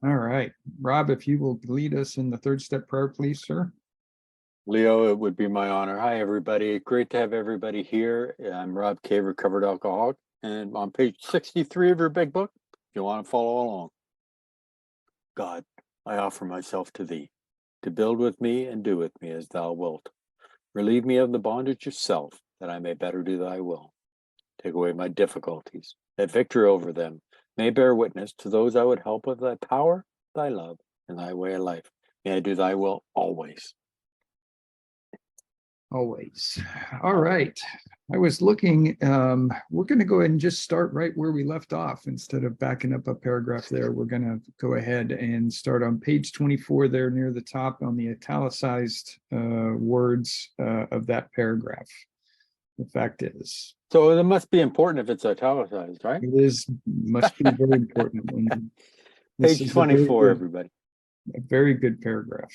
All right, Rob, if you will lead us in the third step prayer, please, sir. Leo, it would be my honor. Hi, everybody. Great to have everybody here. I'm Rob K, recovered alcoholic, and on page 63 of your big book, if you want to follow along. God, I offer myself to thee, to build with me and do with me as thou wilt. Relieve me of the bondage of self, that I may better do thy will. Take away my difficulties, that victory over them may bear witness to those I would help with thy power, thy love, and thy way of life. May I do thy will always. Always. All right. I was looking, we're going to go ahead and just start right where we left off. Instead of backing up a paragraph there, we're going to go ahead and start on page 24 there near the top on the italicized words of that paragraph. The fact is, So it must be important if it's italicized, right? must be very important. And this Page is a very 24, good, everybody. a very good paragraph.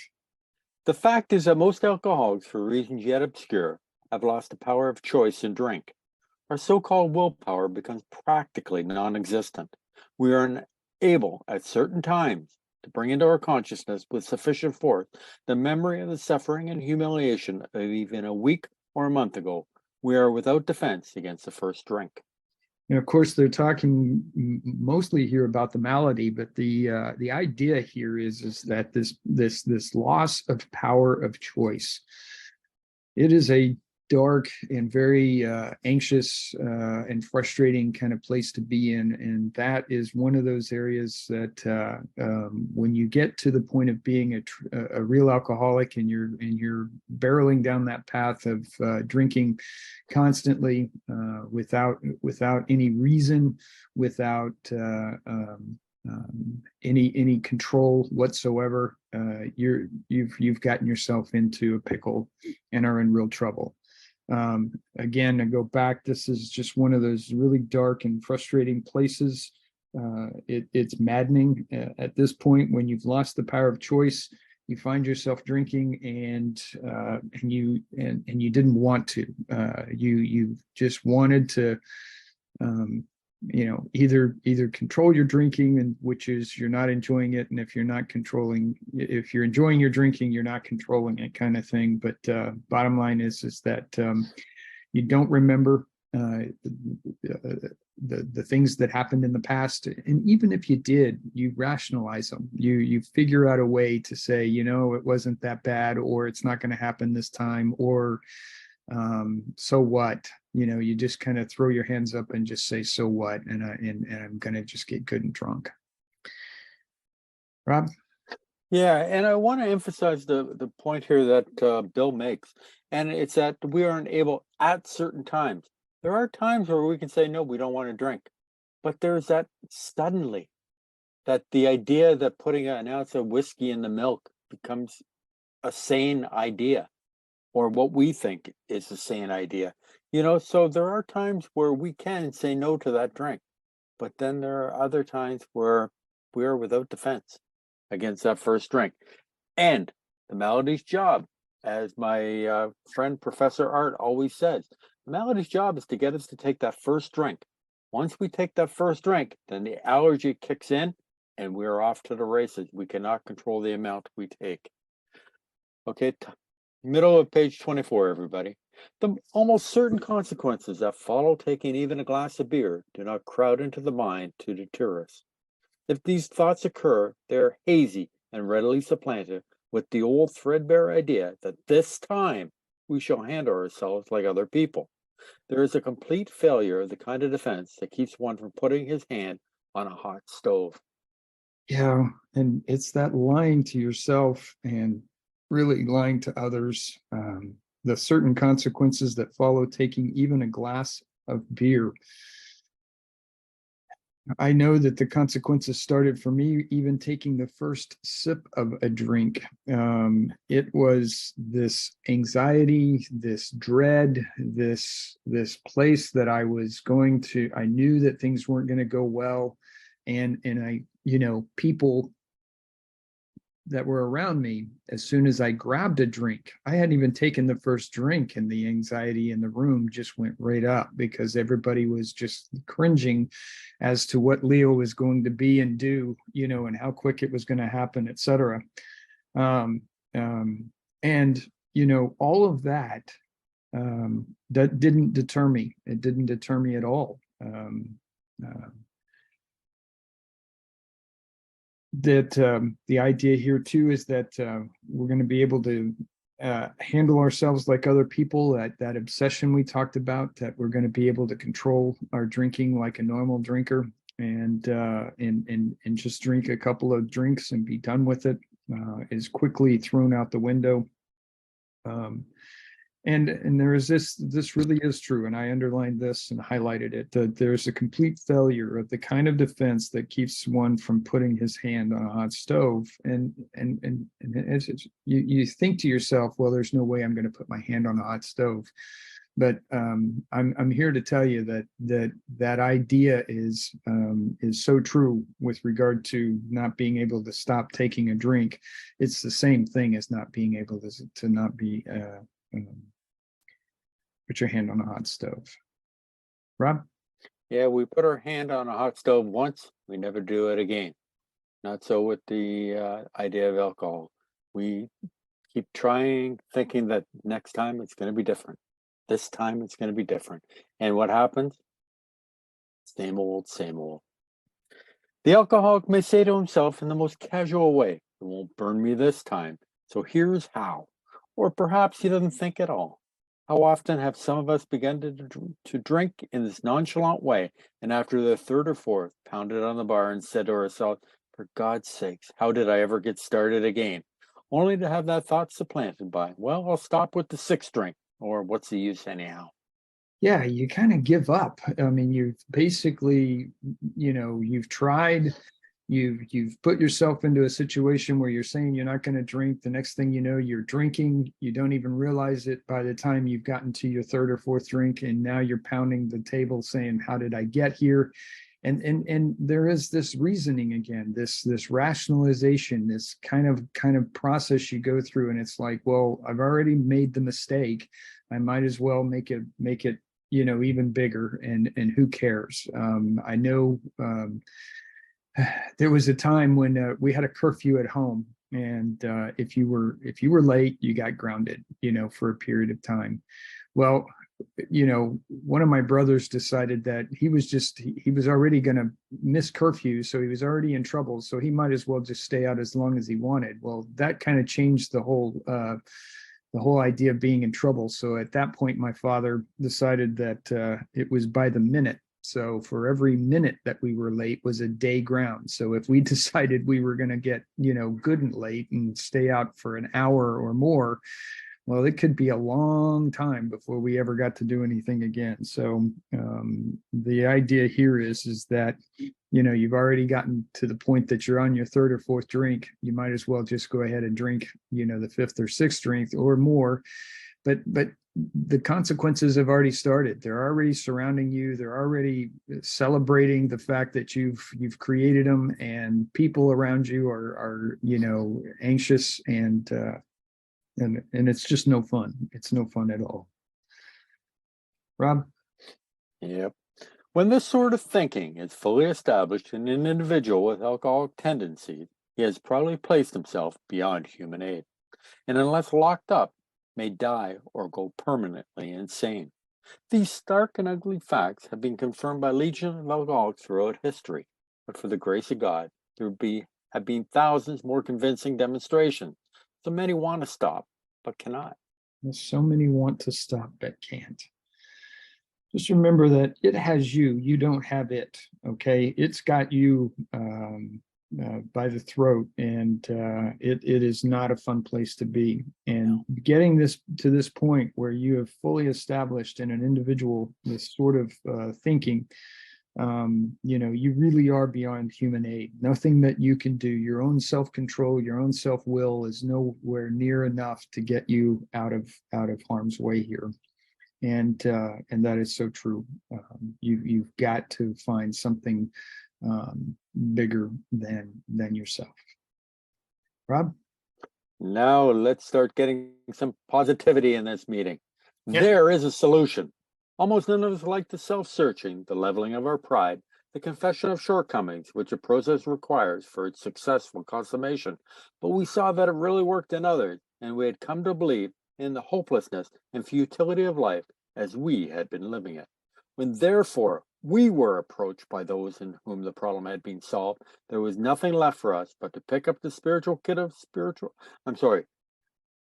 The fact is that most alcoholics, for reasons yet obscure, have lost the power of choice in drink. Our so-called willpower becomes practically non-existent. We are unable at certain times to bring into our consciousness with sufficient force the memory of the suffering and humiliation of even a week or a month ago. We are without defense against the first drink. And of course, they're talking mostly here about the malady, but the idea here is that this loss of power of choice. It is a dark and very anxious and frustrating kind of place to be in, and that is one of those areas that when you get to the point of being a real alcoholic and you're barreling down that path of drinking constantly without any reason, without any control whatsoever, you've gotten yourself into a pickle and are in real trouble. Again, I go back, this is just one of those really dark and frustrating places. It's maddening at this point when you've lost the power of choice. You find yourself drinking and you didn't want to. You just wanted to either control your drinking, and which is you're not enjoying it, and if you're enjoying your drinking, you're not controlling it, kind of thing. But bottom line is that you don't remember the things that happened in the past, and even if you did, you rationalize them. You figure out a way to say, it wasn't that bad, or it's not going to happen this time, or so what. You just kind of throw your hands up and just say, so what, and I'm going to just get good and drunk. Rob? Yeah, and I want to emphasize the point here that Bill makes, and it's that we aren't able at certain times. There are times where we can say, no, we don't want to drink, but there's that suddenly, that the idea that putting an ounce of whiskey in the milk becomes a sane idea, or what we think is a sane idea. So there are times where we can say no to that drink, but then there are other times where we are without defense against that first drink. And the melody's job, as my friend Professor Art always says, the melody's job is to get us to take that first drink. Once we take that first drink, then the allergy kicks in and we're off to the races. We cannot control the amount we take. Okay, middle of page 24, everybody. The almost certain consequences that follow taking even a glass of beer do not crowd into the mind to deter us. If these thoughts occur, they are hazy and readily supplanted with the old threadbare idea that this time we shall handle ourselves like other people. There is a complete failure of the kind of defense that keeps one from putting his hand on a hot stove. Yeah, and it's that lying to yourself and really lying to others. The certain consequences that follow taking even a glass of beer. I know that the consequences started for me even taking the first sip of a drink. It was this anxiety, this dread, this place that I was going to. I knew that things weren't going to go well, and I, people that were around me, as soon as I grabbed a drink, I hadn't even taken the first drink, and the anxiety in the room just went right up because everybody was just cringing as to what Leo was going to be and do, and how quick it was going to happen, etc. Um, and all of that, that didn't deter me. It didn't deter me at all. The idea here too is that we're going to be able to handle ourselves like other people. That obsession we talked about, that we're going to be able to control our drinking like a normal drinker, and just drink a couple of drinks and be done with it, is quickly thrown out the window. And there is this really is true, and I underlined this and highlighted it, that there's a complete failure of the kind of defense that keeps one from putting his hand on a hot stove. And you think to yourself, well, there's no way I'm going to put my hand on a hot stove. But I'm here to tell you that idea is so true with regard to not being able to stop taking a drink. It's the same thing as not being able to not be put your hand on a hot stove. Rob? Yeah, we put our hand on a hot stove once, we never do it again. Not so with the idea of alcohol. We keep trying, thinking that next time it's going to be different. This time it's going to be different. And what happens? Same old, same old. The alcoholic may say to himself in the most casual way, "It won't burn me this time, so here's how." Or perhaps he doesn't think at all. How often have some of us begun to drink in this nonchalant way, and after the third or fourth, pounded on the bar and said to ourselves, "For God's sakes, how did I ever get started again?" Only to have that thought supplanted by, "Well, I'll stop with the sixth drink," or "What's the use anyhow?" Yeah, you kind of give up. I mean, you've basically, you've tried, you've put yourself into a situation where you're saying you're not going to drink. The next thing you know, you're drinking. You don't even realize it by the time you've gotten to your third or fourth drink, and now you're pounding the table saying, "How did I get here?" And there is this reasoning again, this rationalization, this kind of process you go through, and it's like, well, I've already made the mistake. I might as well make it even bigger, and who cares? I know. There was a time when we had a curfew at home, and if you were late, you got grounded, for a period of time. Well, one of my brothers decided that he was already going to miss curfew, so he was already in trouble, so he might as well just stay out as long as he wanted. Well, that kind of changed the whole idea of being in trouble. So at that point, my father decided that it was by the minute. So for every minute that we were late was a day ground. So if we decided we were going to get, good and late and stay out for an hour or more, well, it could be a long time before we ever got to do anything again. So the idea here is that, you've already gotten to the point that you're on your third or fourth drink. You might as well just go ahead and drink, the fifth or sixth drink or more. But the consequences have already started. They're already surrounding you. They're already celebrating the fact that you've created them, and people around you are anxious, and it's just no fun. It's no fun at all. Rob? Yep. When this sort of thinking is fully established in an individual with alcoholic tendencies, he has probably placed himself beyond human aid, and unless locked up, may die or go permanently insane. These stark and ugly facts have been confirmed by legions of alcoholics throughout history, but for the grace of God, have been thousands more convincing demonstrations. So many want to stop, but cannot. So many want to stop, but can't. Just remember that it has you. You don't have it. Okay, it's got you by the throat, and it is not a fun place to be. And getting this to this point where you have fully established in an individual this sort of thinking, you really are beyond human aid. Nothing that you can do, your own self-control, your own self-will is nowhere near enough to get you out of harm's way here. And that is so true. You've got to find something bigger than yourself. Rob? Now let's start getting some positivity in this meeting. Yeah. There is a solution. Almost none of us like the self-searching, the leveling of our pride, the confession of shortcomings, which a process requires for its successful consummation. But we saw that it really worked in others, and we had come to believe in the hopelessness and futility of life as we had been living it. When therefore we were approached by those in whom the problem had been solved, there was nothing left for us but to pick up the spiritual kit of spiritual, I'm sorry,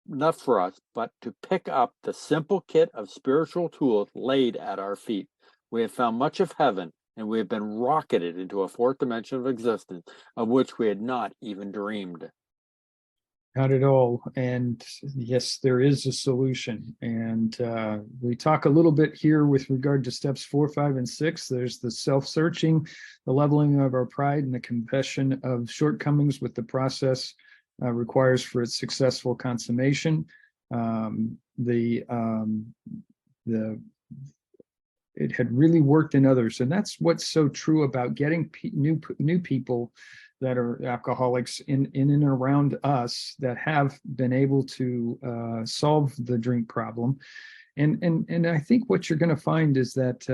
not for us, but to pick up the simple kit of spiritual tools laid at our feet. We have found much of heaven, and we have been rocketed into a fourth dimension of existence of which we had not even dreamed. Not at all. And yes, there is a solution. And we talk a little bit here with regard to steps 4, 5, and 6. There's the self-searching, the leveling of our pride, and the confession of shortcomings with the process requires for its successful consummation. It had really worked in others, and that's what's so true about getting new people that are alcoholics in and around us that have been able to solve the drink problem. And I think what you're going to find is that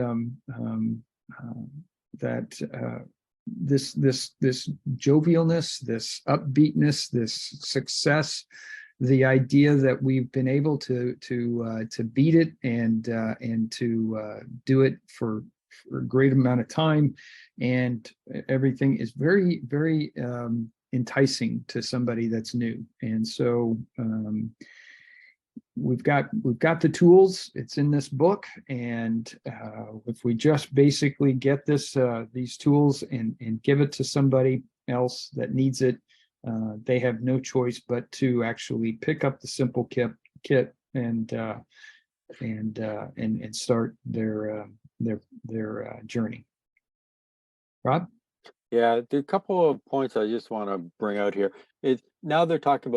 this jovialness, this upbeatness, this success, the idea that we've been able to beat it and to do it for a great amount of time, and everything is very, very enticing to somebody that's new. And so we've got the tools. It's in this book, and if we just basically get these tools and give it to somebody else that needs it, they have no choice but to actually pick up the simple kit and start their journey. Rob? Yeah, there are a couple of points I just want to bring out here. Now we're talking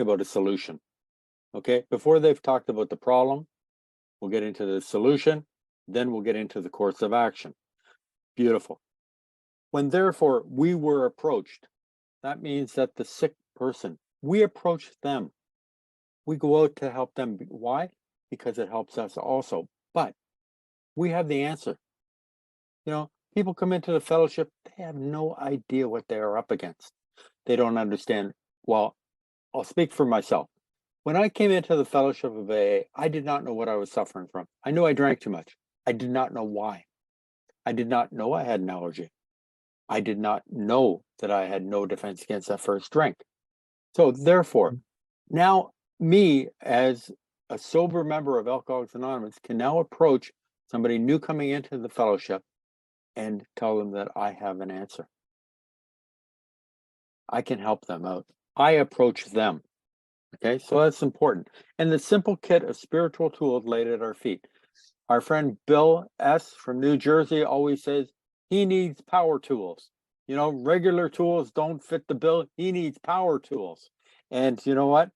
about a solution. Okay, before they've talked about the problem, we'll get into the solution, then we'll get into the course of action. Beautiful. When therefore we were approached, that means that the sick person, we approach them. We go out to help them. Why? Because it helps us also. But we have the answer. You know, people come into the fellowship, they have no idea what they are up against. They don't understand. Well, I'll speak for myself. When I came into the fellowship of AA, I did not know what I was suffering from. I knew I drank too much. I did not know why. I did not know I had an allergy. I did not know that I had no defense against that first drink. So therefore, now me as a sober member of Alcoholics Anonymous can now approach somebody new coming into the fellowship and tell them that I have an answer. I can help them out. I approach them. Okay, so that's important. And the simple kit of spiritual tools laid at our feet. Our friend Bill S. from New Jersey always says he needs power tools. You know, regular tools don't fit the bill. He needs power tools. And you know what?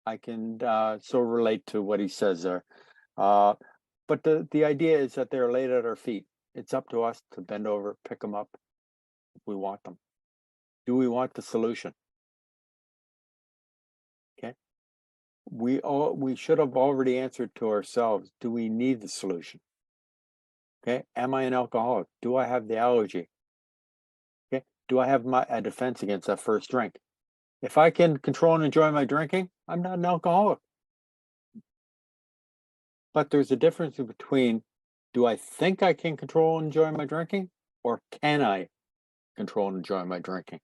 I can so relate to what he says there. But the idea is that they're laid at our feet. It's up to us to bend over, pick them up if we want them. Do we want the solution? Okay. We should have already answered to ourselves, do we need the solution? Okay. Am I an alcoholic? Do I have the allergy? Okay. Do I have a defense against that first drink? If I can control and enjoy my drinking, I'm not an alcoholic. But there's a difference between, do I think I can control and enjoy my drinking, or can I control and enjoy my drinking?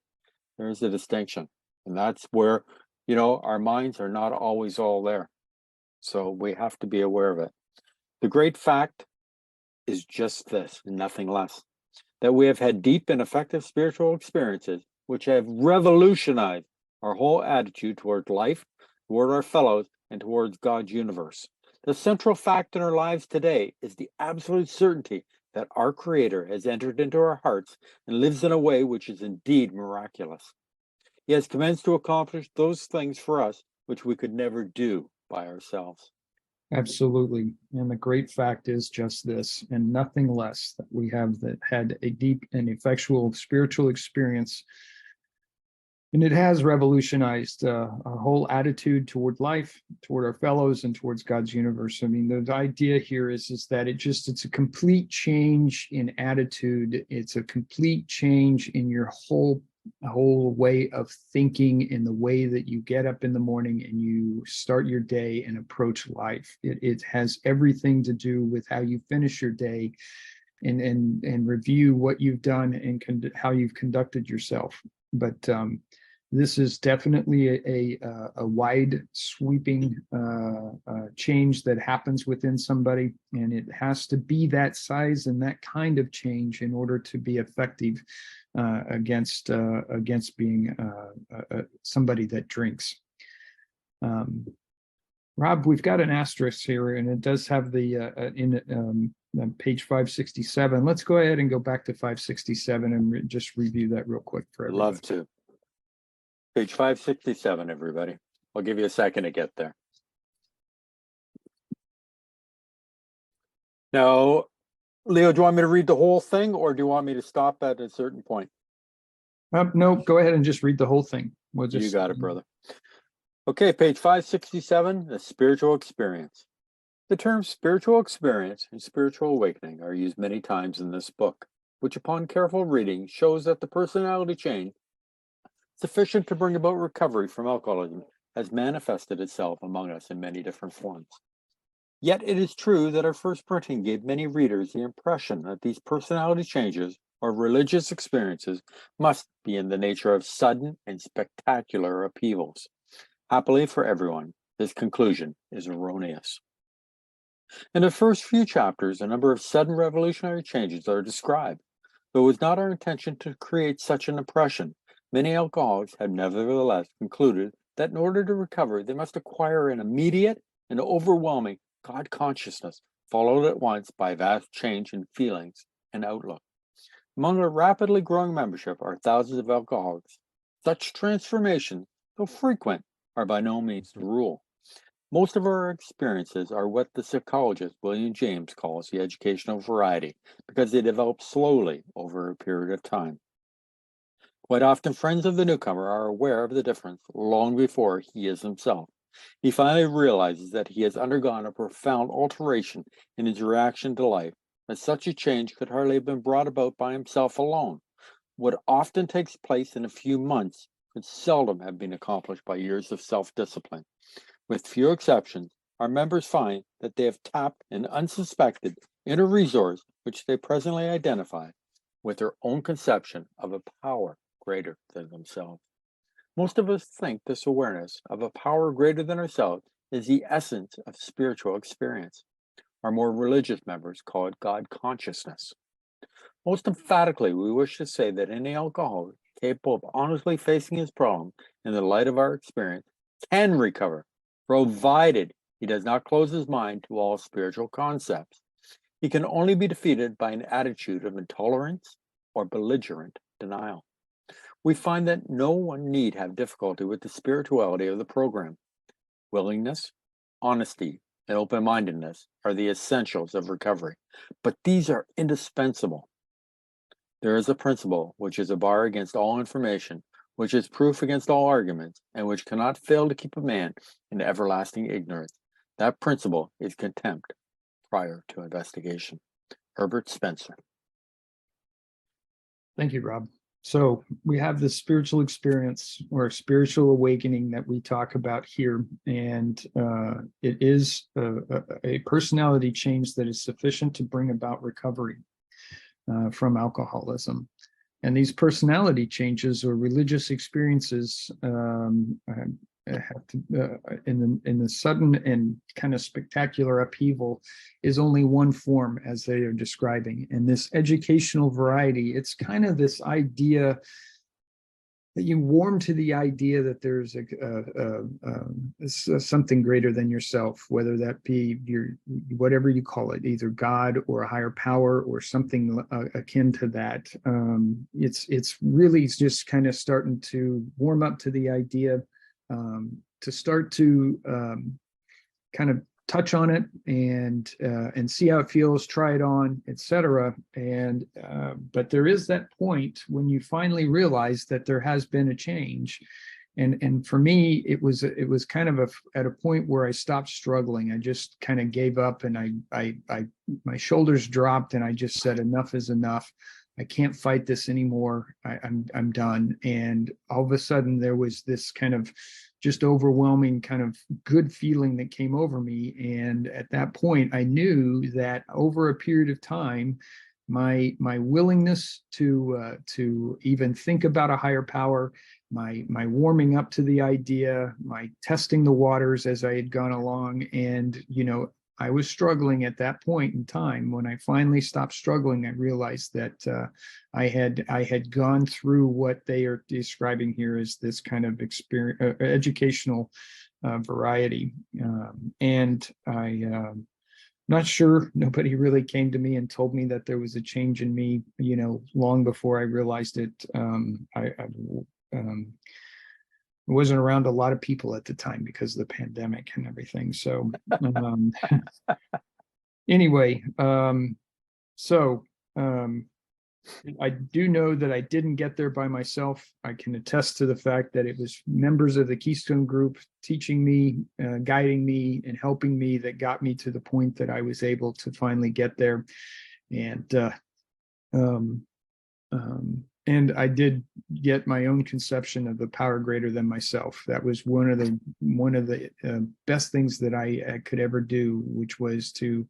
There's a distinction. And that's where, you know, our minds are not always all there. So we have to be aware of it. The great fact is just this, nothing less, that we have had deep and effective spiritual experiences which have revolutionized our whole attitude toward life, toward our fellows, and towards God's universe. The central fact in our lives today is the absolute certainty that our Creator has entered into our hearts and lives in a way which is indeed miraculous. He has commenced to accomplish those things for us which we could never do by ourselves. Absolutely. And the great fact is just this, and nothing less, that we have had a deep and effectual spiritual experience And it has revolutionized our whole attitude toward life, toward our fellows, and towards God's universe. I mean, the idea here is that it's a complete change in attitude. It's a complete change in your whole way of thinking, in the way that you get up in the morning and you start your day and approach life. It has everything to do with how you finish your day and review what you've done and how you've conducted yourself. But this is definitely a wide sweeping change that happens within somebody, and it has to be that size and that kind of change in order to be effective against being somebody that drinks. Rob, we've got an asterisk here, and it does have the page 567. Let's go ahead and go back to 567 and just review that real quick for everybody. Love to. Page 567, everybody. I'll give you a second to get there. Now, Leo, do you want me to read the whole thing, or do you want me to stop at a certain point? No, go ahead and just read the whole thing. You got it, brother. Okay, page 567, the spiritual experience. The terms spiritual experience and spiritual awakening are used many times in this book, which upon careful reading shows that the personality change sufficient to bring about recovery from alcoholism has manifested itself among us in many different forms. Yet it is true that our first printing gave many readers the impression that these personality changes or religious experiences must be in the nature of sudden and spectacular upheavals. Happily for everyone, this conclusion is erroneous. In the first few chapters, a number of sudden revolutionary changes are described. Though it was not our intention to create such an impression, many alcoholics have nevertheless concluded that in order to recover, they must acquire an immediate and overwhelming God consciousness, followed at once by vast change in feelings and outlook. Among our rapidly growing membership are thousands of alcoholics. Such transformations, though frequent, are by no means the rule. Most of our experiences are what the psychologist William James calls the educational variety, because they develop slowly over a period of time. Quite often, friends of the newcomer are aware of the difference long before he is himself. He finally realizes that he has undergone a profound alteration in his reaction to life, that such a change could hardly have been brought about by himself alone. What often takes place in a few months could seldom have been accomplished by years of self-discipline. With few exceptions, our members find that they have tapped an unsuspected inner resource which they presently identify with their own conception of a power greater than themselves. Most of us think this awareness of a power greater than ourselves is the essence of spiritual experience. Our more religious members call it God consciousness. Most emphatically, we wish to say that any alcoholic capable of honestly facing his problem in the light of our experience can recover, provided he does not close his mind to all spiritual concepts. He can only be defeated by an attitude of intolerance or belligerent denial. We find that no one need have difficulty with the spirituality of the program. Willingness, honesty, and open-mindedness are the essentials of recovery, but these are indispensable. There is a principle which is a bar against all information, which is proof against all arguments, and which cannot fail to keep a man in everlasting ignorance. That principle is contempt prior to investigation. Herbert Spencer. Thank you, Rob. So we have this spiritual experience or spiritual awakening that we talk about here, and it is a personality change that is sufficient to bring about recovery from alcoholism. And these personality changes or religious experiences have to, in the sudden and kind of spectacular upheaval is only one form, as they are describing. And this educational variety, it's kind of this idea that you warm to the idea that there's something greater than yourself, whether that be whatever you call it, either God or a higher power or something akin to that. It's really just kind of starting to warm up to the idea, to start to kind of touch on it and see how it feels, try it on, etc. And but there is that point when you finally realize that there has been a change. And for me, it was kind of at a point where I stopped struggling. I just kind of gave up, and I my shoulders dropped, and I just said, enough is enough. I can't fight this anymore. I'm done. And all of a sudden, there was this kind of just overwhelming kind of good feeling that came over me. And at that point, I knew that over a period of time, my willingness to even think about a higher power, my warming up to the idea, my testing the waters as I had gone along, and I was struggling at that point in time. When I finally stopped struggling, I realized that I had gone through what they are describing here as this kind of experience, educational variety, and not sure. Nobody really came to me and told me that there was a change in me, long before I realized it. I wasn't around a lot of people at the time because of the pandemic and everything. So anyway, so I do know that I didn't get there by myself. I can attest to the fact that it was members of the Keystone Group teaching me, guiding me, and helping me that got me to the point that I was able to finally get there. And I did get my own conception of the power greater than myself. That was one of the best things that I could ever do, which was to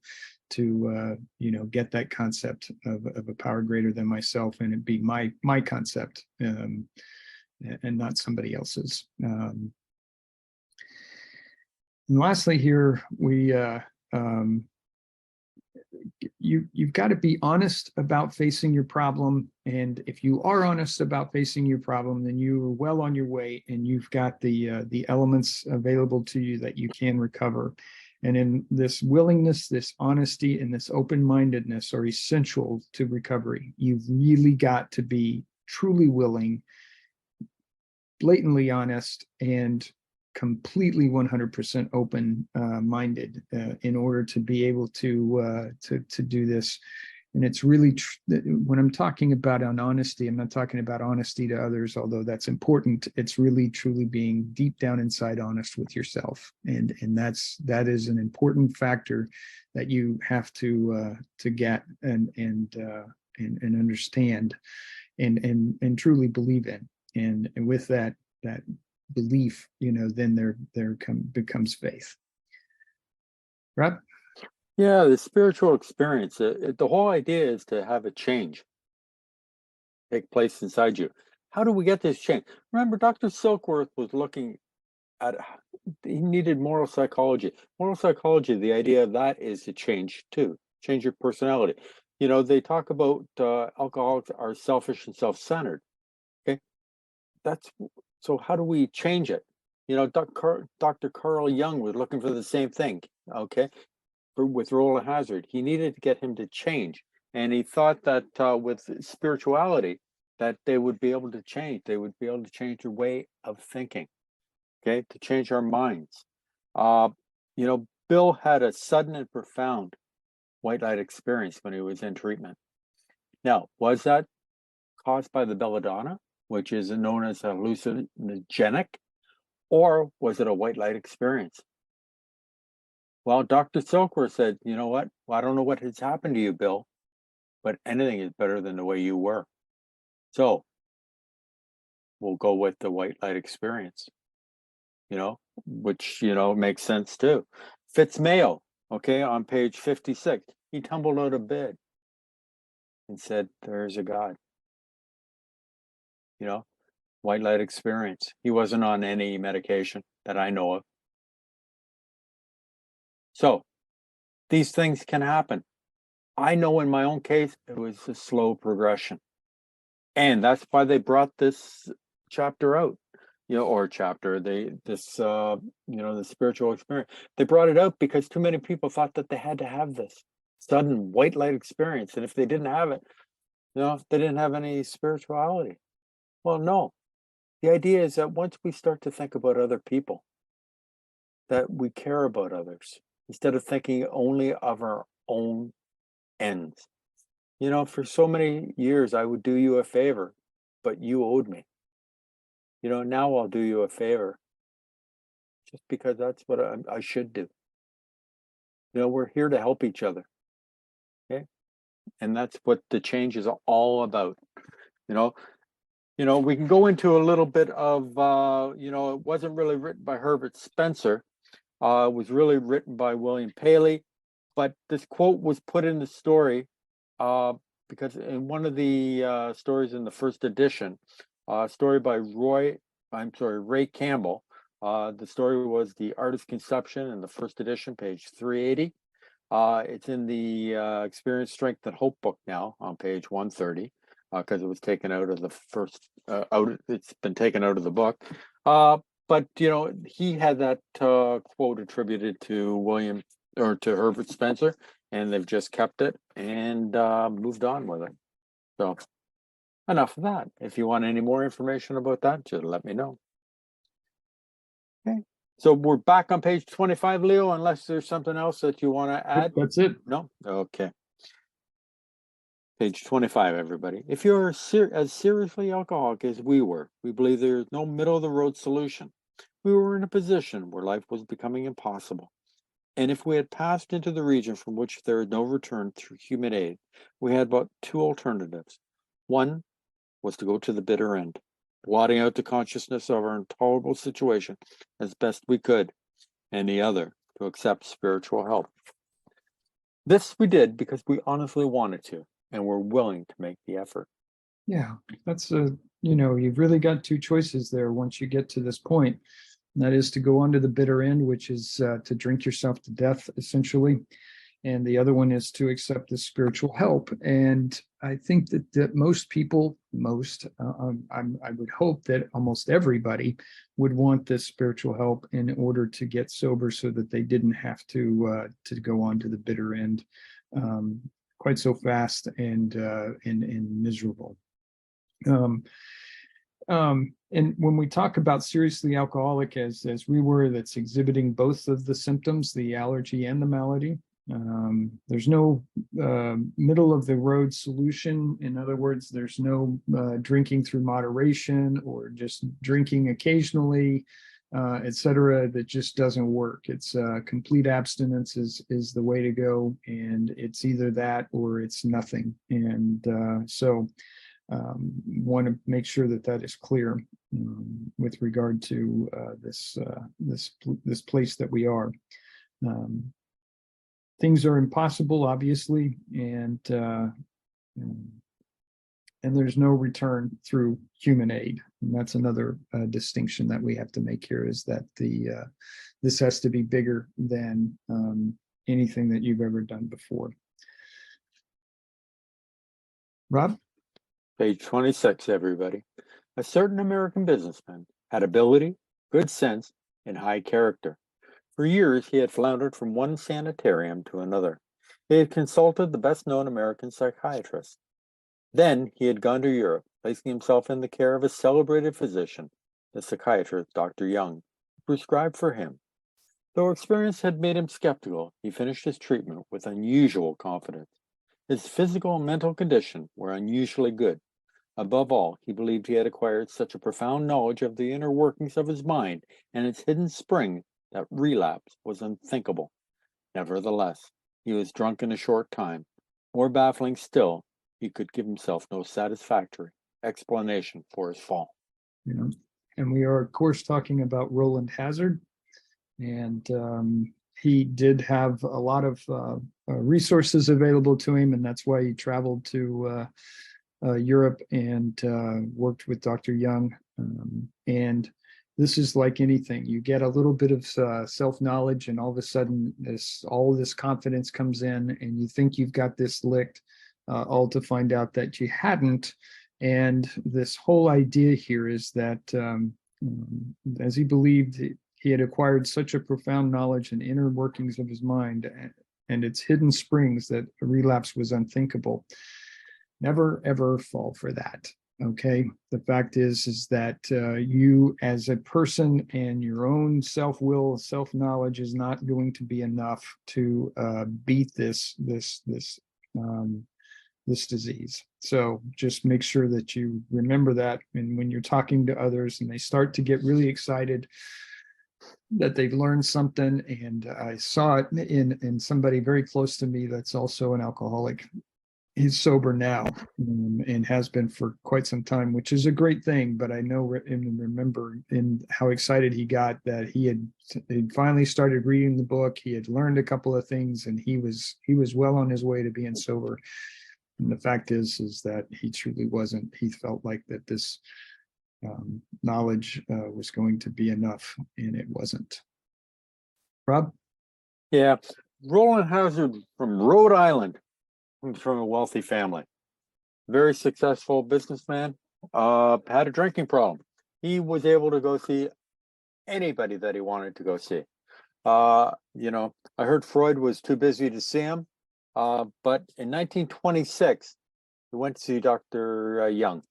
get that concept of a power greater than myself, and it be my concept, and not somebody else's. And lastly, here you've got to be honest about facing your problem. And if you are honest about facing your problem, then you're well on your way, and you've got the elements available to you that you can recover. And in this willingness, this honesty, and this open-mindedness are essential to recovery. You've really got to be truly willing, blatantly honest, and completely 100% open minded in order to be able to do this. And it's really when I'm talking about honesty, I'm not talking about honesty to others, although that's important. It's really truly being deep down inside honest with yourself, and that is an important factor that you have to get and understand and truly believe in. And with that belief, then there becomes faith. Rob? Yeah, the spiritual experience, the whole idea is to have a change take place inside you. How do we get this change? Remember, Dr. Silkworth was looking at, he needed moral psychology. Moral psychology, the idea of that is to change too, change your personality. They talk about alcoholics are selfish and self-centered. Okay, so how do we change it? Dr. Carl Jung was looking for the same thing. Okay, with Roland Hazard, he needed to get him to change, and he thought that with spirituality, that they would be able to change. They would be able to change their way of thinking. Okay, to change our minds. Bill had a sudden and profound white light experience when he was in treatment. Now, was that caused by the belladonna, which is known as hallucinogenic, or was it a white light experience? Well, Dr. Silkworth said, you know what? Well, I don't know what has happened to you, Bill, but anything is better than the way you were. So we'll go with the white light experience, which, makes sense too. Fitz Mayo, okay, on page 56, he tumbled out of bed and said, there's a God. White light experience. He wasn't on any medication that I know of. So these things can happen. I know in my own case, it was a slow progression. And that's why they brought this chapter out, the spiritual experience. They brought it out because too many people thought that they had to have this sudden white light experience. And if they didn't have it, they didn't have any spirituality. Well, no. The idea is that once we start to think about other people, that we care about others, instead of thinking only of our own ends. You know, for so many years, I would do you a favor, but you owed me. You know, now I'll do you a favor just because that's what I should do. You know, we're here to help each other. Okay. And that's what the change is all about. You know, we can go into a little bit of, it wasn't really written by Herbert Spencer. It was really written by William Paley. But this quote was put in the story because in one of the stories in the first edition, a story by Ray Campbell. The story was The Art of Conception in the first edition, page 380. It's in the Experience, Strength, and Hope book now on page 130 because it was taken out of the first, it's been taken out of the book. But, he had that quote attributed to Herbert Spencer, and they've just kept it and moved on with it. So enough of that. If you want any more information about that, just let me know. Okay. So we're back on page 25, Leo, unless there's something else that you want to add. That's it. No? Okay. Page 25, everybody. If you're as seriously alcoholic as we were, we believe there is no middle of the road solution. We were in a position where life was becoming impossible. And if we had passed into the region from which there is no return through human aid, we had but two alternatives. One was to go to the bitter end, blotting out the consciousness of our intolerable situation as best we could, and the other to accept spiritual help. This we did because we honestly wanted to, and were willing to make the effort. Yeah, that's you've really got two choices there once you get to this point. And that is to go on to the bitter end, which is to drink yourself to death, essentially. And the other one is to accept the spiritual help. And I think that most people, I would hope that almost everybody would want this spiritual help in order to get sober so that they didn't have to go on to the bitter end quite so fast and miserable. And when we talk about seriously alcoholic as we were, that's exhibiting both of the symptoms, the allergy and the malady, there's no middle of the road solution. In other words, there's no drinking through moderation or just drinking occasionally, etc. That just doesn't work. It's complete abstinence is the way to go, and it's either that or it's nothing. And so want to make sure that is clear with regard to this place that we are. Things are impossible, obviously, and there's no return through human aid. And that's another distinction that we have to make here, is that this has to be bigger than anything that you've ever done before. Rob? Page 26, everybody. A certain American businessman had ability, good sense, and high character. For years, he had floundered from one sanitarium to another. He had consulted the best-known American psychiatrist. Then he had gone to Europe, placing himself in the care of a celebrated physician, the psychiatrist Dr. Young, who prescribed for him. Though experience had made him skeptical, he finished his treatment with unusual confidence. His physical and mental condition were unusually good. Above all, he believed he had acquired such a profound knowledge of the inner workings of his mind and its hidden spring that relapse was unthinkable. Nevertheless, he was drunk in a short time. More baffling still, he could give himself no satisfactory explanation for his fall. Yeah. And we are, of course, talking about Roland Hazard. And he did have a lot of resources available to him, and that's why he traveled to Europe and worked with Dr. Young. And this is like anything. You get a little bit of self-knowledge, and all of a sudden all this confidence comes in, and you think you've got this licked, all to find out that you hadn't. And this whole idea here is that as he believed, he had acquired such a profound knowledge and inner workings of his mind and its hidden springs that a relapse was unthinkable. Never, ever fall for that. Okay. The fact is that you as a person and your own self-will, self-knowledge is not going to be enough to beat um, this disease. So just make sure that you remember that. And when you're talking to others and they start to get really excited that they've learned something, and I saw it in somebody very close to me that's also an alcoholic. He's sober now, and has been for quite some time, which is a great thing. But I know and remember in how excited he got that he'd finally started reading the book. He had learned a couple of things, and he was well on his way to being sober. And the fact is that he truly wasn't. He felt like that this knowledge was going to be enough, and it wasn't. Rob? Yeah, Roland Hazard from Rhode Island, comes from a wealthy family, very successful businessman, had a drinking problem. He was able to go see anybody that he wanted to go see. I heard Freud was too busy to see him, but in 1926, he went to see Dr. Jung.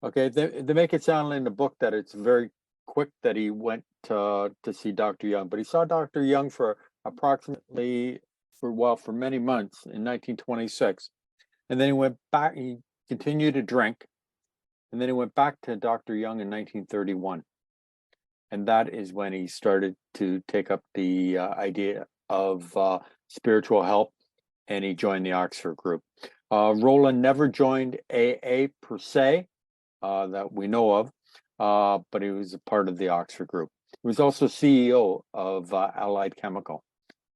Okay, they make it sound in the book that it's very quick that he went to see Dr. Jung, but he saw Dr. Jung for many months in 1926. And then he went back, he continued to drink, and then he went back to Dr. Jung in 1931. And that is when he started to take up the idea of spiritual help, and he joined the Oxford group. Roland never joined AA per se, that we know of, but he was a part of the Oxford group. He was also CEO of Allied Chemical.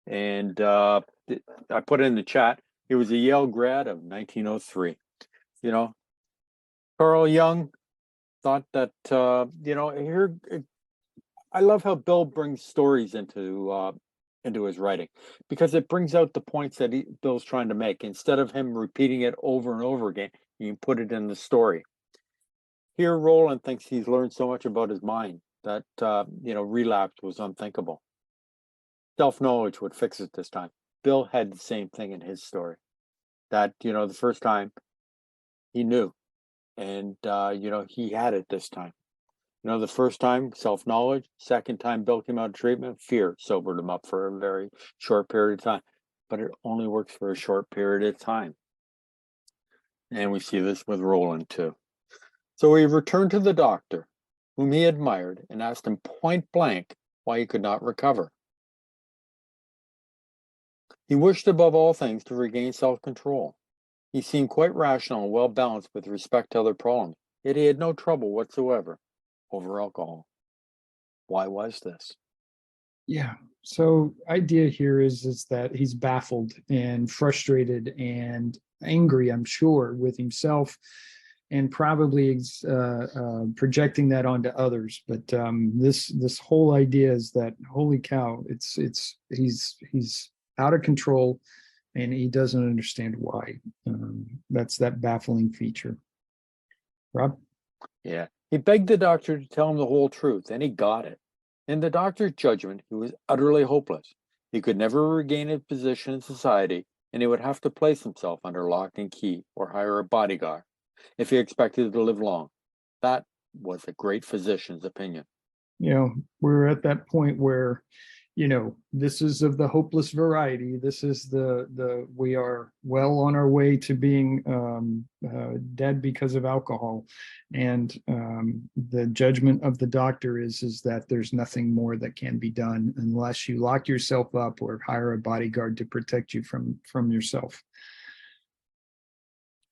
And I put it in the chat, he was a Yale grad of 1903. Carl Jung thought that, here, I love how Bill brings stories into his writing, because it brings out the points that Bill's trying to make. Instead of him repeating it over and over again, you can put it in the story. Here, Roland thinks he's learned so much about his mind that, relapse was unthinkable. Self-knowledge would fix it this time. Bill had the same thing in his story, that, the first time he knew, and, he had it this time. The first time, self-knowledge. Second time Bill came out of treatment, fear sobered him up for a very short period of time. But it only works for a short period of time. And we see this with Roland too. So he returned to the doctor, whom he admired, and asked him point blank why he could not recover. He wished above all things to regain self-control. He seemed quite rational and well balanced with respect to other problems, yet he had no trouble whatsoever over alcohol. Why was this? Yeah. So idea here is that he's baffled and frustrated and angry, I'm sure, with himself, and probably projecting that onto others. But this whole idea is that, holy cow, he's out of control, and he doesn't understand why. That's that baffling feature. Rob? Yeah. He begged the doctor to tell him the whole truth, and he got it. In the doctor's judgment, he was utterly hopeless. He could never regain his position in society, and he would have to place himself under lock and key or hire a bodyguard if he expected to live long. That was a great physician's opinion. We're at that point where, this is of the hopeless variety. This is we are well on our way to being dead because of alcohol. And the judgment of the doctor is that there's nothing more that can be done unless you lock yourself up or hire a bodyguard to protect you from yourself.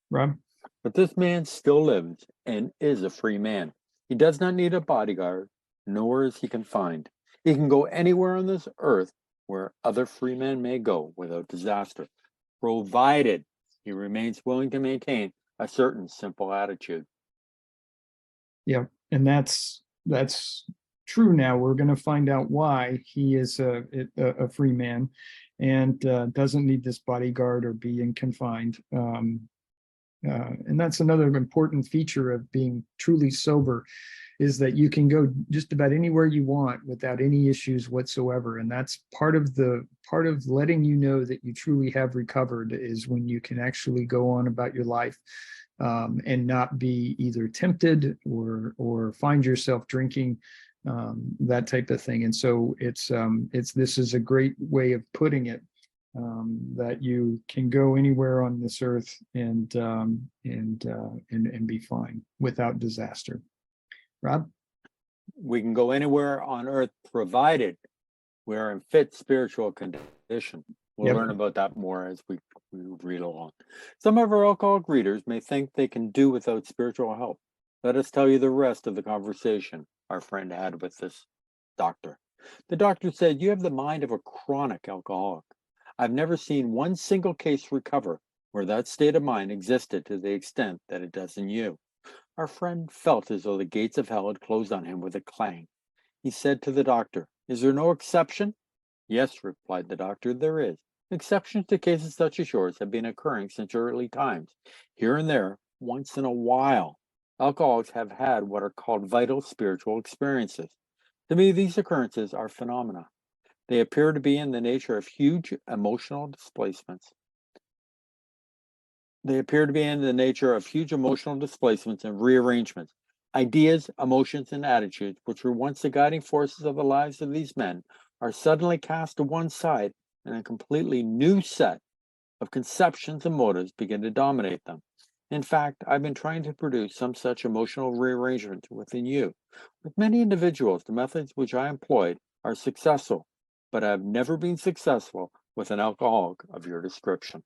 Rob? But this man still lives and is a free man. He does not need a bodyguard, nor is he confined. He can go anywhere on this earth where other free men may go without disaster, provided he remains willing to maintain a certain simple attitude. Yeah, and that's true. Now we're going to find out why he is a free man and doesn't need this bodyguard or being confined. And that's another important feature of being truly sober, is that you can go just about anywhere you want without any issues whatsoever. And that's part of letting you know that you truly have recovered, is when you can actually go on about your life and not be either tempted or find yourself drinking, that type of thing. And so this is a great way of putting it, that you can go anywhere on this earth and be fine without disaster. Rob? We can go anywhere on earth provided we're in fit spiritual condition. We'll Yep. learn about that more as we read along. Some of our alcoholic readers may think they can do without spiritual help. Let us tell you the rest of the conversation our friend had with this doctor. The doctor said, "You have the mind of a chronic alcoholic. I've never seen one single case recover where that state of mind existed to the extent that it does in you." Our friend felt as though the gates of hell had closed on him with a clang. He said to the doctor, "Is there no exception?" "Yes," replied the doctor, "there is. Exceptions to cases such as yours have been occurring since early times. Here and there, once in a while, alcoholics have had what are called vital spiritual experiences. To me, these occurrences are phenomena. They appear to be in the nature of huge emotional displacements. And rearrangements. Ideas, emotions, and attitudes, which were once the guiding forces of the lives of these men, are suddenly cast to one side, and a completely new set of conceptions and motives begin to dominate them. In fact, I've been trying to produce some such emotional rearrangement within you. With many individuals, the methods which I employed are successful, but I've never been successful with an alcoholic of your description."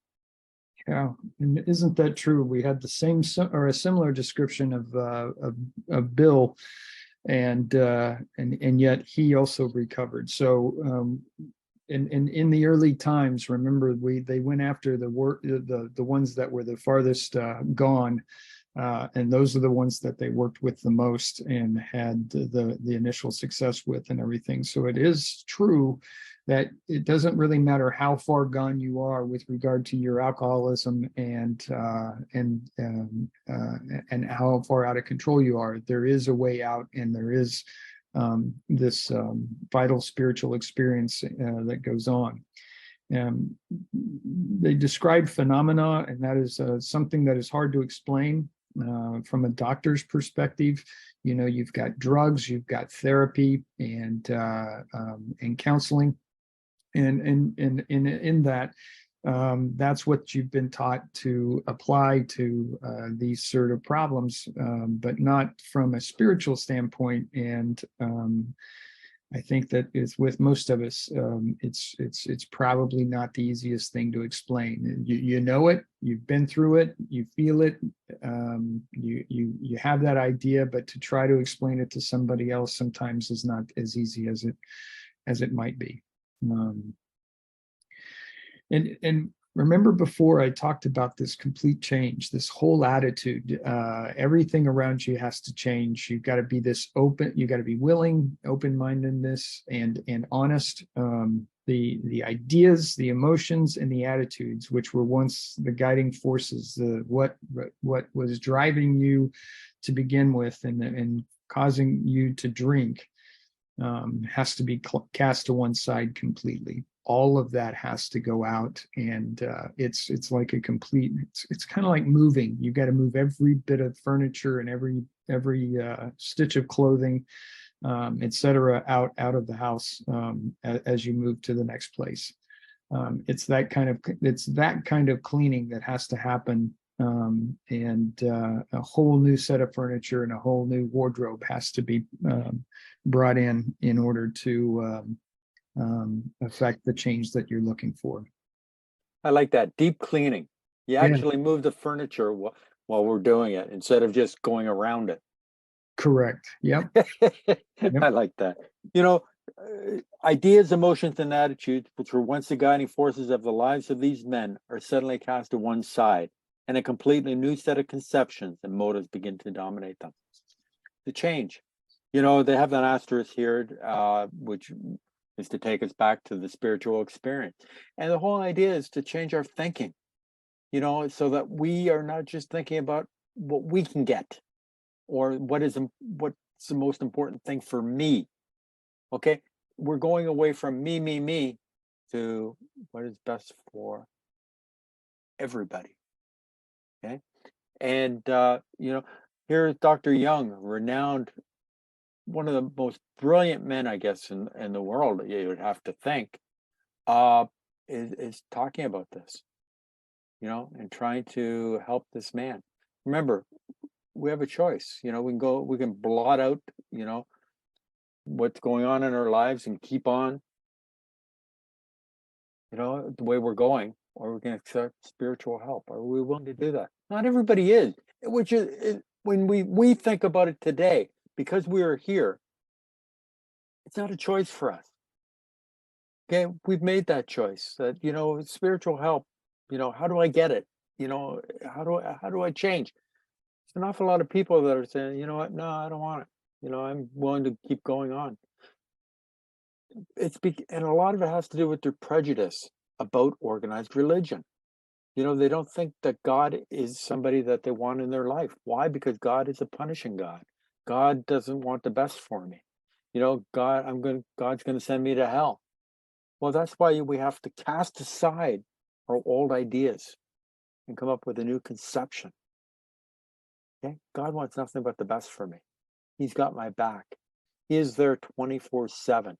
Yeah, and isn't that true? We had the same or a similar description of Bill, and yet he also recovered. So in the early times, remember they went after the ones that were the farthest gone, and those are the ones that they worked with the most and had the initial success with and everything. So it is true that it doesn't really matter how far gone you are with regard to your alcoholism and how far out of control you are. There is a way out, and there is this vital spiritual experience that goes on. They describe phenomena, and that is something that is hard to explain from a doctor's perspective. You know, you've got drugs, you've got therapy, and counseling, and in that, that's what you've been taught to apply to these sort of problems, but not from a spiritual standpoint. And I think that is with most of us, it's probably not the easiest thing to explain. You know it, you've been through it, you feel it, you have that idea, but to try to explain it to somebody else sometimes is not as easy as it might be. And remember, before I talked about this complete change, this whole attitude, everything around you has to change. You've got to be this open, you got to be willing, open-mindedness, and honest. The ideas, the emotions, and the attitudes, which were once the guiding forces, what was driving you to begin with and causing you to drink, has to be cast to one side completely. All of that has to go out, and it's like a complete. It's kind of like moving. You've got to move every bit of furniture and every stitch of clothing, etc., out of the house as you move to the next place. It's that kind of cleaning that has to happen, and a whole new set of furniture and a whole new wardrobe has to be brought in order to affect the change that you're looking for. I like that deep cleaning. You Yeah, actually move the furniture while we're doing it instead of just going around it. correct. Yep. I like that. You know, ideas, emotions, and attitudes, which were once the guiding forces of the lives of these men, are suddenly cast to one side, and a completely new set of conceptions and motives begin to dominate them. The change. You know, they have an asterisk here, which is to take us back to the spiritual experience. And the whole idea is to change our thinking, you know, so that we are not just thinking about what we can get or what's the most important thing for me. Okay. We're going away from me to what is best for everybody. Okay. And here's Dr. Young, renowned, one of the most brilliant men, I guess, in the world, you would have to think, uh, is talking about this, and trying to help this man. Remember, we have a choice. We can blot out, what's going on in our lives and keep on, the way we're going, or we can accept spiritual help. Are we willing to do that? Not everybody is, which when we think about it today, because we are here, it's not a choice for us. Okay, we've made that choice that, spiritual help, how do I get it? How do I change? There's an awful lot of people that are saying, you know what, no, I don't want it. I'm willing to keep going on. And a lot of it has to do with their prejudice about organized religion. They don't think that God is somebody that they want in their life. Why? Because God is a punishing God. God doesn't want the best for me. God's gonna send me to hell. Well, that's why we have to cast aside our old ideas and come up with a new conception. Okay? God wants nothing but the best for me. He's got my back. He is there 24/7.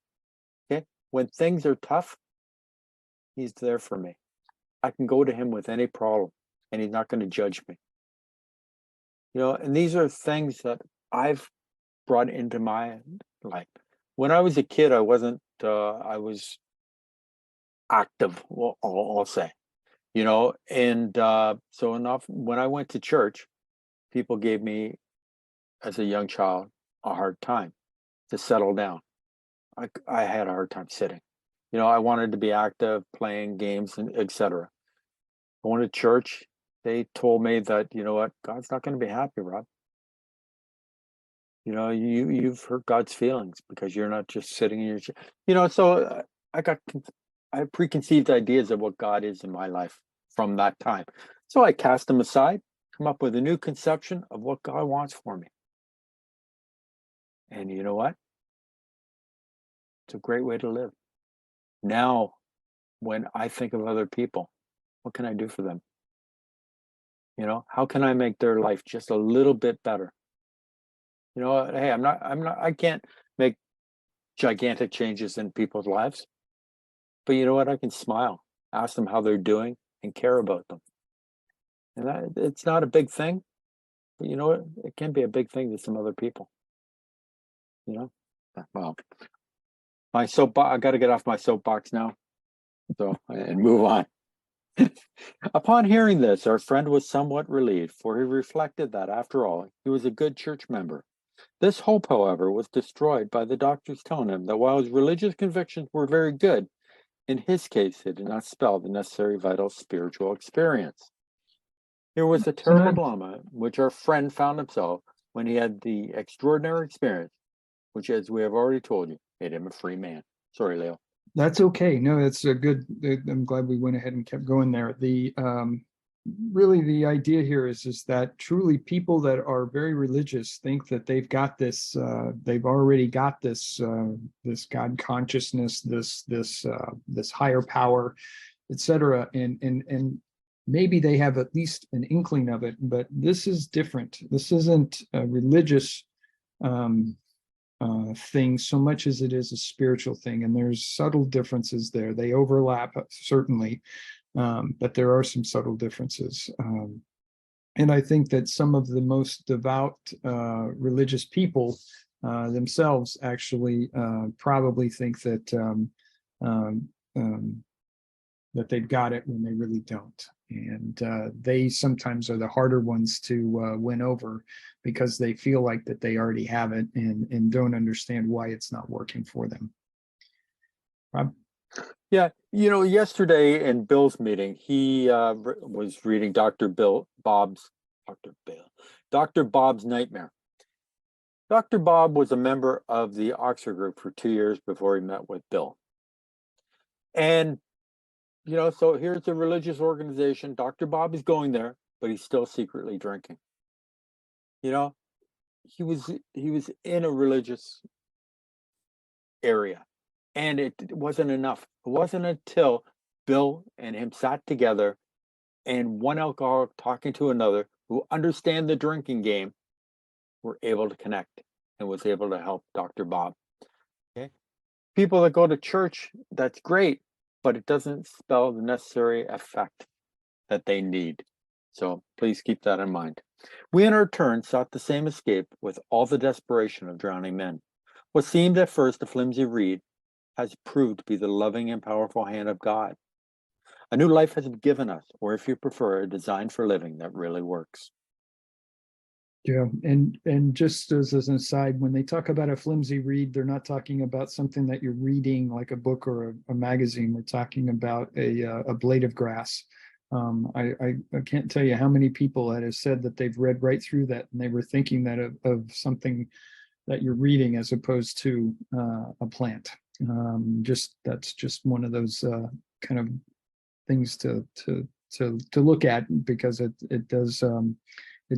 Okay? When things are tough, he's there for me. I can go to him with any problem and he's not going to judge me. And these are things that I've brought into my life. When I was a kid, I wasn't, I was active, well, I'll say, and so enough, when I went to church, people gave me, as a young child, a hard time to settle down. I had a hard time sitting. I wanted to be active, playing games, and etc. Going to church, they told me that, you know what, God's not going to be happy, Rob. You've hurt God's feelings because you're not just sitting in your chair. So I had preconceived ideas of what God is in my life from that time. So I cast them aside, come up with a new conception of what God wants for me. And you know what? It's a great way to live. Now, when I think of other people, what can I do for them? How can I make their life just a little bit better? Hey, I can't make gigantic changes in people's lives, but you know what? I can smile, ask them how they're doing, and care about them. And it's not a big thing, but you know what? It can be a big thing to some other people. Well, my soapbox. I got to get off my soapbox now, and move on. Upon hearing this, our friend was somewhat relieved, for he reflected that, after all, he was a good church member. This hope, however, was destroyed by the doctors telling him that while his religious convictions were very good, in his case, they did not spell the necessary vital spiritual experience. Here was a terrible dilemma in which our friend found himself when he had the extraordinary experience, which, as we have already told you, made him a free man. Sorry, Leo. That's okay. No, that's a good. I'm glad we went ahead and kept going there. Really the idea here is that truly people that are very religious think that they've got this. They've already got this. This God consciousness, this higher power, etc. And maybe they have at least an inkling of it. But this is different. This isn't a religious thing so much as it is a spiritual thing, and there's subtle differences there. They overlap certainly, but there are some subtle differences, and I think that some of the most devout religious people themselves actually probably think that that they've got it when they really don't. And they sometimes are the harder ones to win over because they feel like that they already have it and don't understand why it's not working for them. Rob? Yeah, yesterday in Bill's meeting, he was reading Dr. Bob's Nightmare. Dr. Bob was a member of the Oxford group for 2 years before he met with Bill. And so here's a religious organization. Dr. Bob is going there, but he's still secretly drinking. He was in a religious area, and it wasn't enough. It wasn't until Bill and him sat together and one alcoholic talking to another who understand the drinking game were able to connect and was able to help Dr. Bob. Okay. People that go to church, that's great, but it doesn't spell the necessary effect that they need. So please keep that in mind. We in our turn sought the same escape with all the desperation of drowning men. What seemed at first a flimsy reed has proved to be the loving and powerful hand of God. A new life has been given us, or if you prefer, a design for living that really works. Yeah, and just as an aside, when they talk about a flimsy read, they're not talking about something that you're reading like a book or a magazine. We're talking about a blade of grass. I can't tell you how many people that have said that they've read right through that and they were thinking that of something that you're reading as opposed to a plant. That's just one of those kind of things to look at, because it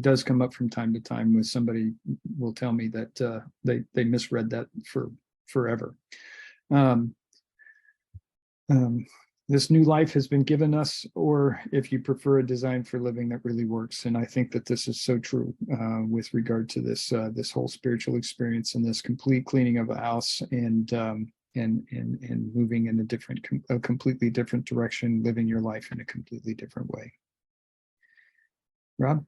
does come up from time to time with somebody will tell me that they misread that for forever. This new life has been given us, or if you prefer, a design for living that really works. And I think that this is so true with regard to this whole spiritual experience and this complete cleaning of a house and moving in a completely different direction, living your life in a completely different way. Rob?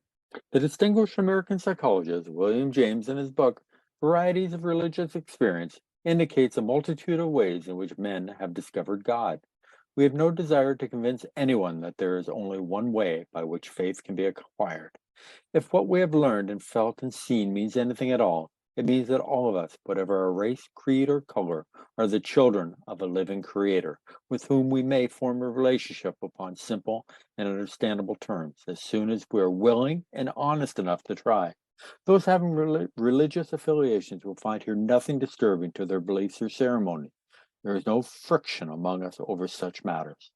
The distinguished American psychologist William James, in his book Varieties of Religious Experience, indicates a multitude of ways in which men have discovered God. We have no desire to convince anyone that there is only one way by which faith can be acquired. If what we have learned and felt and seen means anything at all, it means that all of us, whatever our race, creed, or color, are the children of a living creator with whom we may form a relationship upon simple and understandable terms as soon as we are willing and honest enough to try. Those having religious affiliations will find here nothing disturbing to their beliefs or ceremony. There is no friction among us over such matters.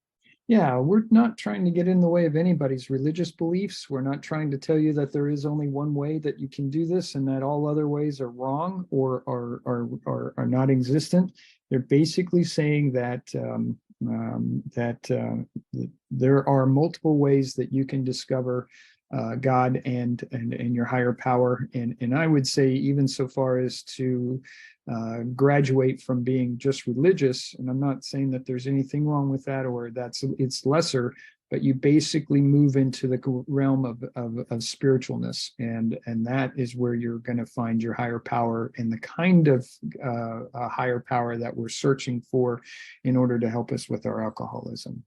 Yeah, we're not trying to get in the way of anybody's religious beliefs. We're not trying to tell you that there is only one way that you can do this and that all other ways are wrong or are not existent. They're basically saying that there are multiple ways that you can discover God and your higher power, and I would say even so far as to graduate from being just religious. And I'm not saying that there's anything wrong with that or it's lesser, but you basically move into the realm of spiritualness, and that is where you're going to find your higher power and the kind of higher power that we're searching for in order to help us with our alcoholism.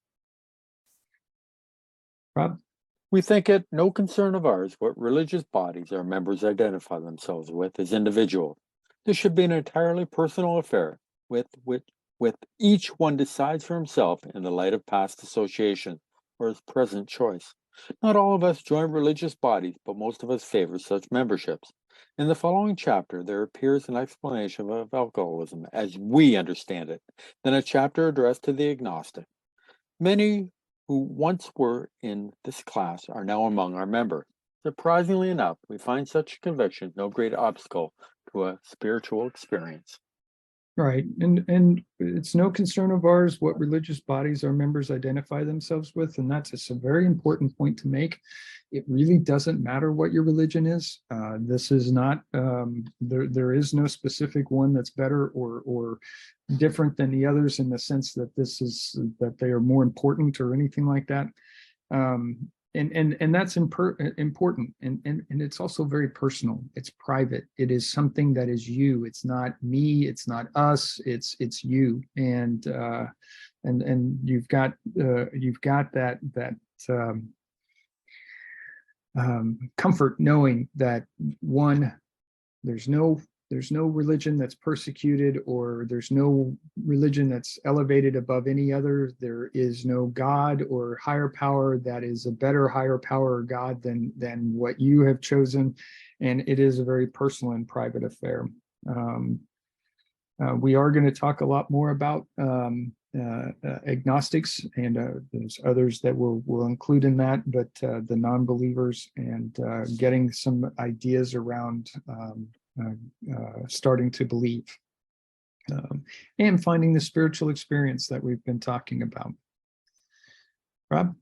Rob? We think it no concern of ours what religious bodies our members identify themselves with as individuals. This should be an entirely personal affair, with each one decides for himself in the light of past association or his present choice. Not all of us join religious bodies, but most of us favor such memberships. In the following chapter, there appears an explanation of alcoholism as we understand it, then a chapter addressed to the agnostic. Many who once were in this class are now among our members. Surprisingly enough, we find such convictions no great obstacle to a spiritual experience. Right. And it's no concern of ours what religious bodies our members identify themselves with. And that's just a very important point to make. It really doesn't matter what your religion is. This is not, there is no specific one that's better or different than the others in the sense that that they are more important or anything like that. And that's important, and it's also very personal. It's private. It is something that is you. It's not me. It's not us. It's you. And you've got that comfort knowing that one, there's no religion that's persecuted, or there's no religion that's elevated above any other. There is no God or higher power that is a better higher power or God than what you have chosen. And it is a very personal and private affair. We are going to talk a lot more about agnostics, and there's others that we'll include in that, but the non-believers, and getting some ideas around starting to believe, and finding the spiritual experience that we've been talking about. Rob?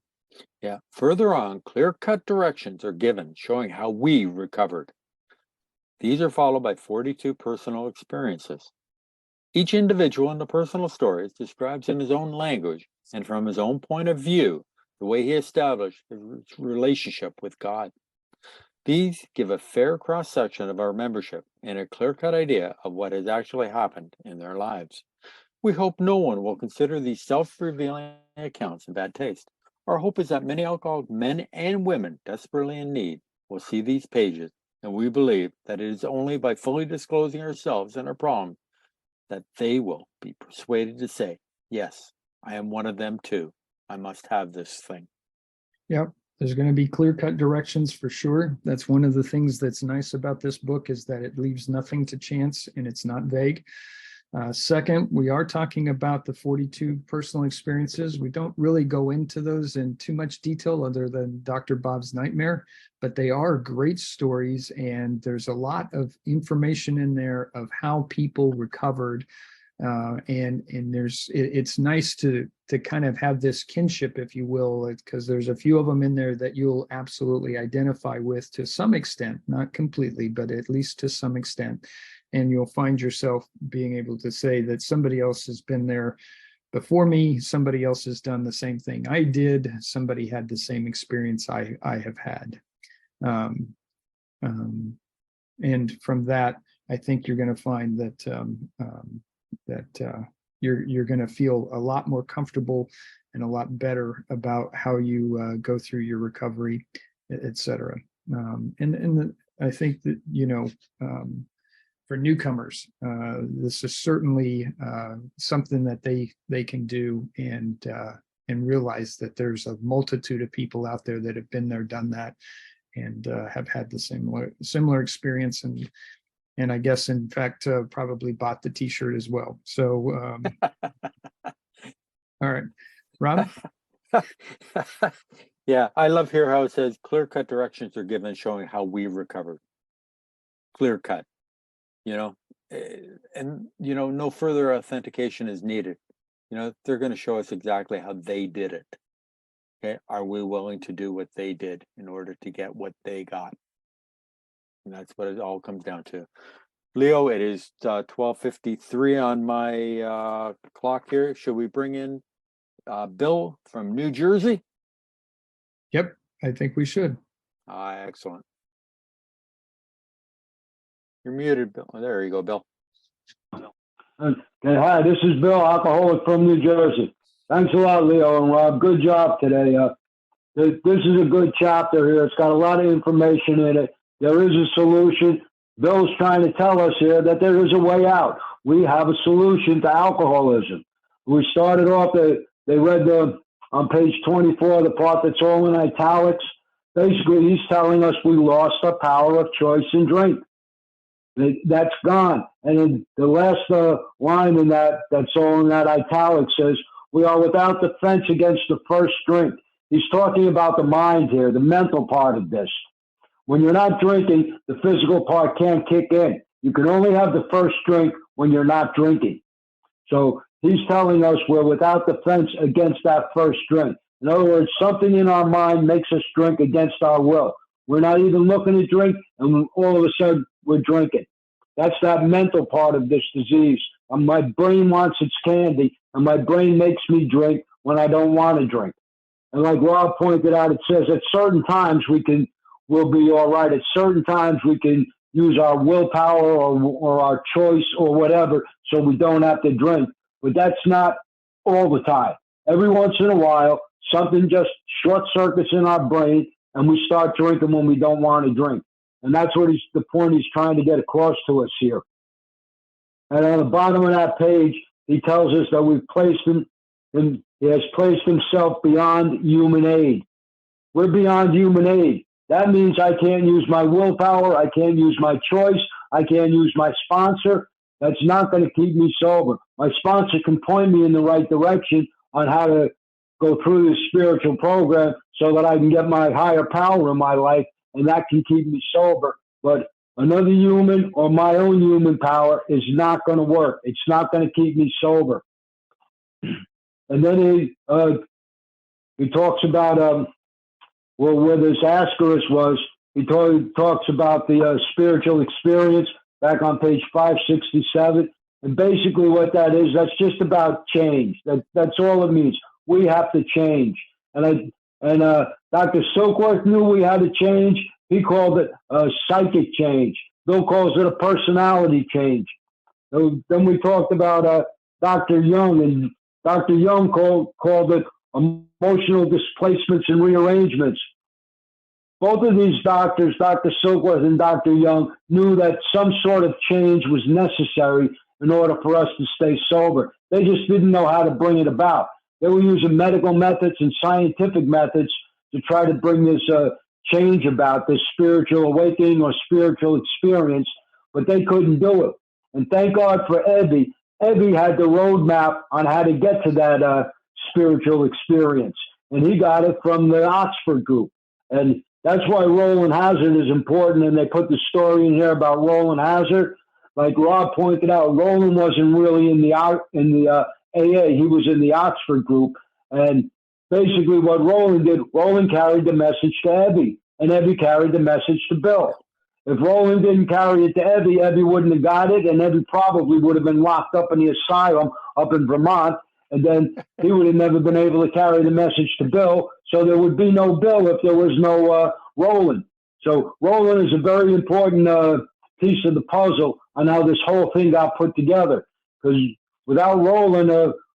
Yeah. Further on, clear-cut directions are given showing how we recovered. These are followed by 42 personal experiences. Each individual in the personal stories describes in his own language and from his own point of view the way he established his relationship with God. These give a fair cross section of our membership and a clear cut idea of what has actually happened in their lives. We hope no one will consider these self revealing accounts in bad taste. Our hope is that many alcoholic men and women desperately in need will see these pages, and we believe that it is only by fully disclosing ourselves and our problems that they will be persuaded to say, yes, I am one of them too. I must have this thing. Yep. There's going to be clear-cut directions for sure. That's one of the things that's nice about this book, is that it leaves nothing to chance and it's not vague. Second, we are talking about the 42 personal experiences. We don't really go into those in too much detail other than Dr. Bob's nightmare, but they are great stories, and there's a lot of information in there of how people recovered. And it's nice to kind of have this kinship, if you will, because there's a few of them in there that you'll absolutely identify with to some extent, not completely, but at least to some extent. And you'll find yourself being able to say that somebody else has been there before me, somebody else has done the same thing I did, somebody had the same experience I have had. And from that, I think you're going to find that you're going to feel a lot more comfortable and a lot better about how you go through your recovery, etc. I think that, for newcomers, this is certainly something that they can do, and realize that there's a multitude of people out there that have been there, done that, and have had the similar experience, and I guess, in fact, probably bought the T-shirt as well. So, all right, Rob? Yeah, I love here how it says clear-cut directions are given showing how we recovered. Clear-cut, and, no further authentication is needed. They're going to show us exactly how they did it. Okay, are we willing to do what they did in order to get what they got? And that's what it all comes down to. Leo, it is 12:53 on my clock here. Should we bring in Bill from New Jersey? Yep, I think we should. Excellent. You're muted, Bill. Oh, there you go, Bill. Okay, hi, this is Bill, alcoholic from New Jersey. Thanks a lot, Leo and Rob. Good job today. This is a good chapter here. It's got a lot of information in it. There is a solution. Bill's trying to tell us here that there is a way out. We have a solution to alcoholism. We started off, they read on page 24, the part that's all in italics. Basically, he's telling us we lost our power of choice and drink. That's gone. And in the last line in that's all in that italic says, we are without defense against the first drink. He's talking about the mind here, the mental part of this. When you're not drinking, the physical part can't kick in. You can only have the first drink when you're not drinking. So he's telling us we're without defense against that first drink. In other words, something in our mind makes us drink against our will. We're not even looking to drink, and all of a sudden we're drinking. That's that mental part of this disease. And my brain wants its candy, and my brain makes me drink when I don't want to drink. And like Rob pointed out, it says at certain times we'll be all right. At certain times we can use our willpower or our choice or whatever so we don't have to drink. But that's not all the time. Every once in a while, something just short circuits in our brain and we start drinking when we don't want to drink. And that's what the point he's trying to get across to us here. And on the bottom of that page, he tells us that we've placed him, and he has placed himself beyond human aid. We're beyond human aid. That means I can't use my willpower. I can't use my choice. I can't use my sponsor. That's not going to keep me sober. My sponsor can point me in the right direction on how to go through this spiritual program so that I can get my higher power in my life, and that can keep me sober. But another human or my own human power is not going to work. It's not going to keep me sober. And then he talks about where this asterisk was. He talks about the spiritual experience back on page 567. And basically what that is, that's just about change. That's all it means. We have to change. And Dr. Silkworth knew we had to change. He called it a psychic change. Bill calls it a personality change. Then we talked about Dr. Young, and Dr. Young called it emotional displacements and rearrangements. Both of these doctors, Dr. Silkworth and Dr. Young, knew that some sort of change was necessary in order for us to stay sober. They just didn't know how to bring it about. They were using medical methods and scientific methods to try to bring this change about, this spiritual awakening or spiritual experience, but they couldn't do it. And thank God for Ebby. Ebby had the roadmap on how to get to that spiritual experience, and he got it from the Oxford group. And that's why Roland Hazard is important, and they put the story in here about Roland Hazard. Like Rob pointed out, Roland wasn't really in the AA, he was in the Oxford group. And basically what Roland did, Roland carried the message to Ebby, and Ebby carried the message to Bill. If Roland didn't carry it to Ebby, Ebby wouldn't have got it, and Ebby probably would have been locked up in the asylum up in Vermont, and then he would have never been able to carry the message to Bill. So there would be no Bill if there was no Roland. So Roland is a very important piece of the puzzle on how this whole thing got put together. Because without Roland,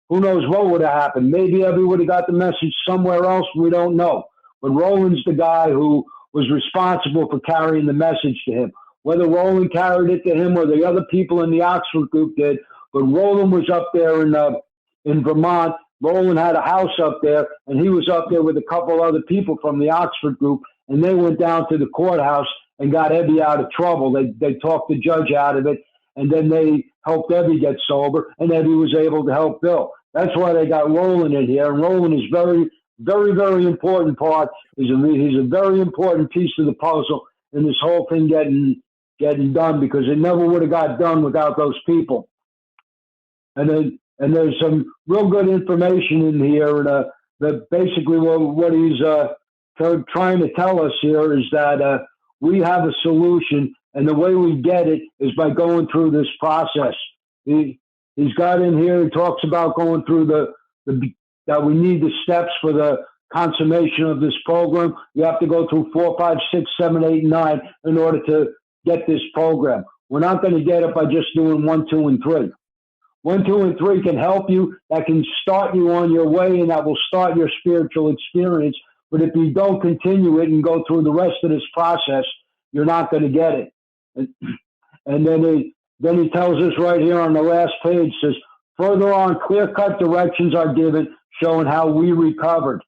who knows what would have happened? Maybe Ebby would have got the message somewhere else. We don't know. But Roland's the guy who was responsible for carrying the message to him. Whether Roland carried it to him or the other people in the Oxford group did, but Roland was up there in Vermont. Roland had a house up there, and he was up there with a couple other people from the Oxford group, and they went down to the courthouse and got Ebby out of trouble. They talked the judge out of it, and then they helped Ebby get sober, and Ebby was able to help Bill. That's why they got Roland in here, and Roland is very, very, very important part. He's a very important piece of the puzzle in this whole thing getting done, because it never would have got done without those people. And there's some real good information in here, and that basically what he's trying to tell us here is that we have a solution, and the way we get it is by going through this process. He's got in here, he talks about going through that we need the steps for the consummation of this program. You have to go through 4, 5, 6, 7, 8, and 9 in order to get this program. We're not going to get it by just doing 1, 2, and 3. 1, 2, and 3 can help you. That can start you on your way, and that will start your spiritual experience. But if you don't continue it and go through the rest of this process, you're not going to get it. And then he tells us right here on the last page, says, further on, clear-cut directions are given showing how we recovered.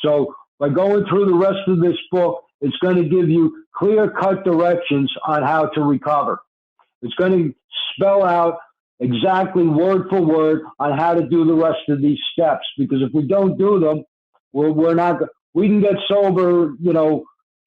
So by going through the rest of this book, it's going to give you clear-cut directions on how to recover. It's going to spell out exactly word for word on how to do the rest of these steps. Because if we don't do them, we're not. We can get sober,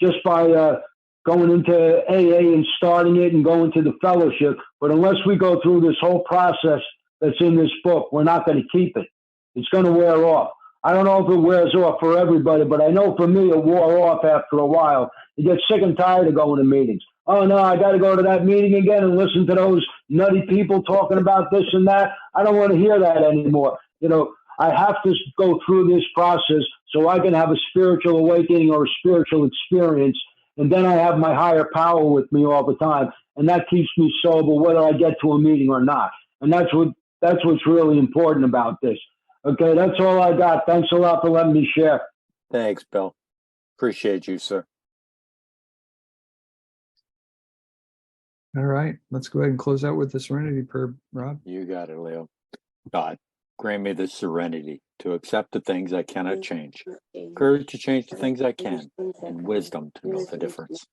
just by going into AA and starting it and going to the fellowship. But unless we go through this whole process that's in this book, we're not going to keep it. It's going to wear off. I don't know if it wears off for everybody, but I know for me it wore off after a while. You get sick and tired of going to meetings. Oh, no, I got to go to that meeting again and listen to those nutty people talking about this and that. I don't want to hear that anymore. I have to go through this process so I can have a spiritual awakening or a spiritual experience. And then I have my higher power with me all the time. And that keeps me sober whether I get to a meeting or not. And that's what's really important about this. Okay, that's all I got. Thanks a lot for letting me share. Thanks, Bill. Appreciate you, sir. All right, let's go ahead and close out with the Serenity Prayer, Rob. You got it, Leo. God, grant me the serenity to accept the things I cannot change, courage to change the things I can, and wisdom to know the difference.